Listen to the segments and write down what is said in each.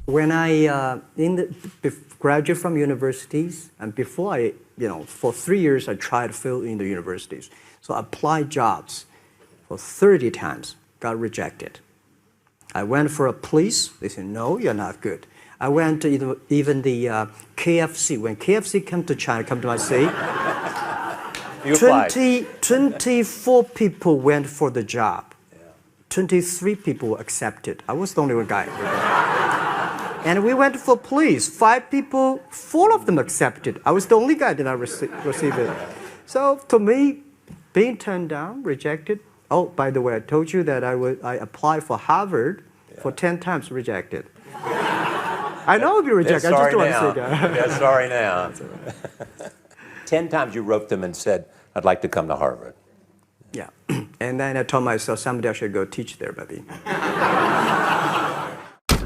When I graduated from universities, and before for 3 years I tried to fill in the universities. So I applied jobs for 30 times, got rejected. I went for a police, they said, no, you're not good. I went to even the KFC. When KFC came to China, come to my city, 24 people went for the job. 23 people were accepted. I was the only one guy. And we went for police. 5 people, 4 of them accepted. I was the only guy that I received it. So to me, being turned down, rejected. Oh, by the way, I told you that I applied for Harvard for 10 times, rejected. I know I'll be rejected. I just don't want to say that. Yeah, sorry now. 10 times you wrote them and said, I'd like to come to Harvard. Yeah. And then I told myself, someday I should go teach there, maybe.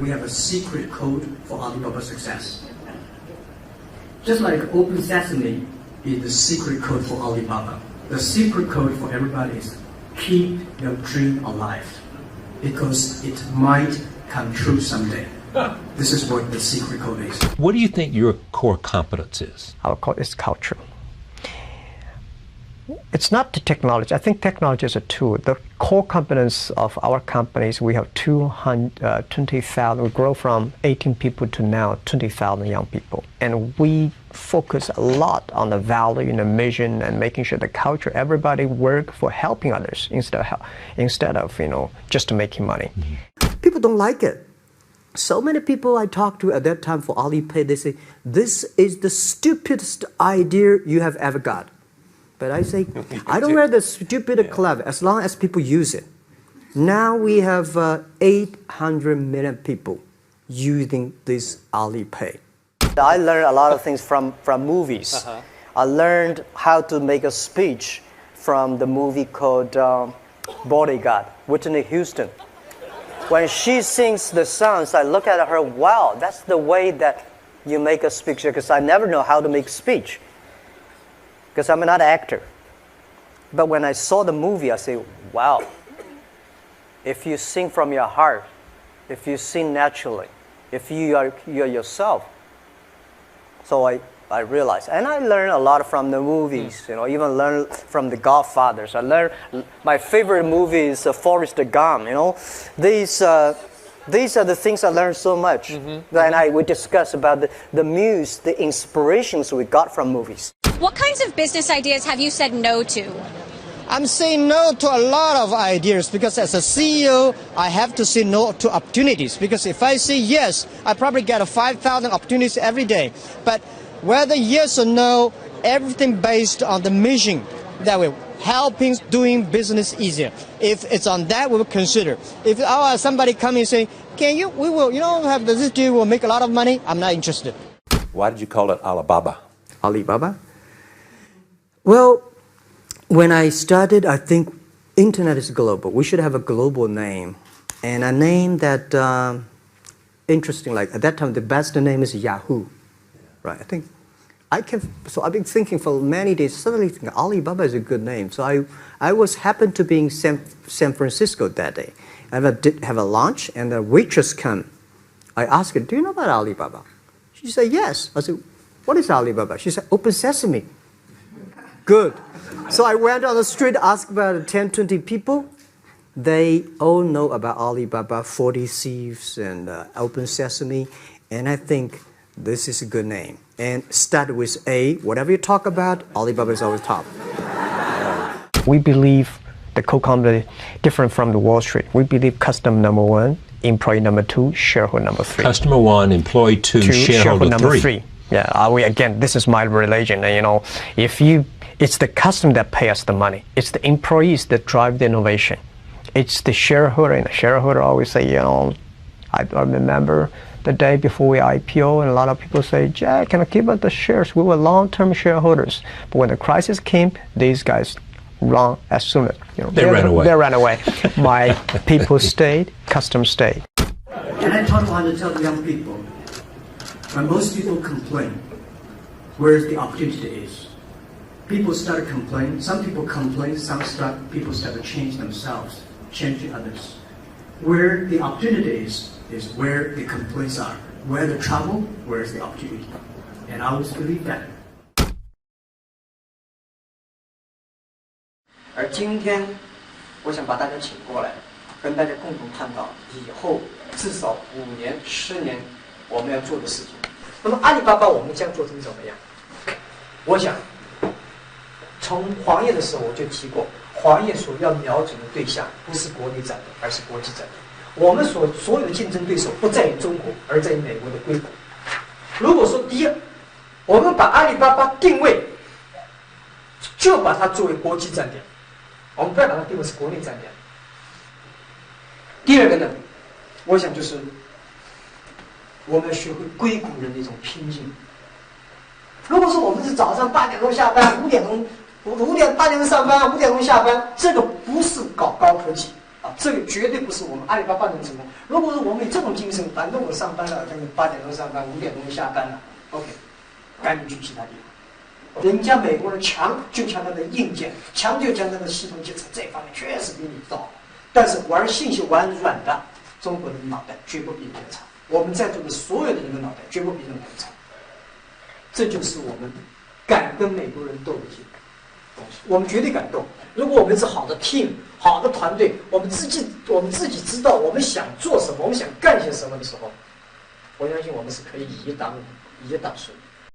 We have a secret code for Alibaba's success. Just like Open Sesame is the secret code for Alibaba. The secret code for everybody is keep your dream alive, because it might come true someday. This is what the secret code is. What do you think your core competence is? Our core is culture. It's not the technology. I think technology is a tool. The core competence of our companies, we have 20,000. We grow from 18 people to now 20,000 young people. And we focus a lot on the value and the mission and making sure the culture, everybody work for helping others instead of just making money. People don't like it. So many people I talked to at that time for Alipay, they say, this is the stupidest idea you have ever got. But I say, I don't wear the stupid or clever, as long as people use it. Now we have 800 million people using this Alipay. I learned a lot of things from movies. I learned how to make a speech from the movie called Bodyguard, Whitney Houston. When she sings the songs, I look at her, wow, that's the way that you make a speech, because I never know how to make speech, because I'm not an actor. But when I saw the movie, I say, wow, if you sing from your heart, if you sing naturally, if you're yourself. So I realized, and I learned a lot from the movies, even learned from the Godfathers. I learned, my favorite movie is Forrest Gump, These are the things I learned so much. And we discuss about the muse, the inspirations we got from movies. What kinds of business ideas have you said no to? I'm saying no to a lot of ideas, because as a CEO, I have to say no to opportunities. Because if I say yes, I probably get 5,000 opportunities every day. But whether yes or no, everything based on the mission that we're helping doing business easier. If it's on that, we will consider. If somebody come and say, we will, have this deal, we'll make a lot of money, I'm not interested. Why did you call it Alibaba? Alibaba? Well, when I started, I think internet is global. We should have a global name. And a name that, interesting, like at that time, the best name is Yahoo. Right, so I've been thinking for many days, suddenly thinking Alibaba is a good name. So I happened to be in San Francisco that day. I did have a lunch, and the waitress came. I asked her, do you know about Alibaba? She said, yes. I said, what is Alibaba? She said, Open Sesame. Good. So I went on the street, asked about 10, 20 people. They all know about Alibaba, 40 Thieves, and Open Sesame. And I think this is a good name. And start with A. Whatever you talk about, Alibaba is always top. We believe the co-company different from the Wall Street. We believe customer number 1, employee number 2, shareholder number 3. Customer 1, employee 2, shareholder number 3. 3. Yeah, again, this is my religion. It's the customer that pay us the money. It's the employees that drive the innovation. It's the shareholder, and the shareholder always say, I remember the day before we IPO, and a lot of people say, Jack, can I keep up the shares? We were long-term shareholders. But when the crisis came, these guys run as soon as, they ran away. They ran away. My people stayed, customers stayed. And I want to tell young people, when most people complain, where the opportunity is. People start complaining. Some people complain. People start to change themselves, changing others. Where the opportunity is where the complaints are. where the trouble, where's the opportunity. And I always believe that. 而今天，我想把大家请过来，跟大家共同探讨以后至少5年、10年我们要做的事情。那么阿里巴巴我们将做成怎么样？我想，从黄页的时候我就提过，黄页所要瞄准的对象不是国内战略，而是国际战略。我们所有的竞争对手不在于中国，而在于美国的硅谷。如果说第一，我们把阿里巴巴定位，就把它作为国际站点，我们不要把它定位是国内站点。第二个呢，我想就是我们要学会硅谷人的一种拼劲。如果说我们是早上8点钟下班，8点钟上班，5点钟下班，这个不是搞高科技啊，这个绝对不是我们阿里巴巴能成功。如果说我们有这种精神，反正我上班了，8点钟上班，5点钟下班了 ，OK， 赶紧去其他地方。人家美国人强就强他的硬件，强就强他的系统建设，这方面确实比你早。但是玩信息玩软的，中国人的脑袋绝不比人家差。我们在座的所有的人的脑袋绝不比任何人差。这就是我们敢跟美国人斗的东西，我们绝对敢斗。如果我们是好的 team、好的团队，我们自己知道我们想做什么，我们想干些什么的时候，我相信我们是可以以一挡五，以一挡十。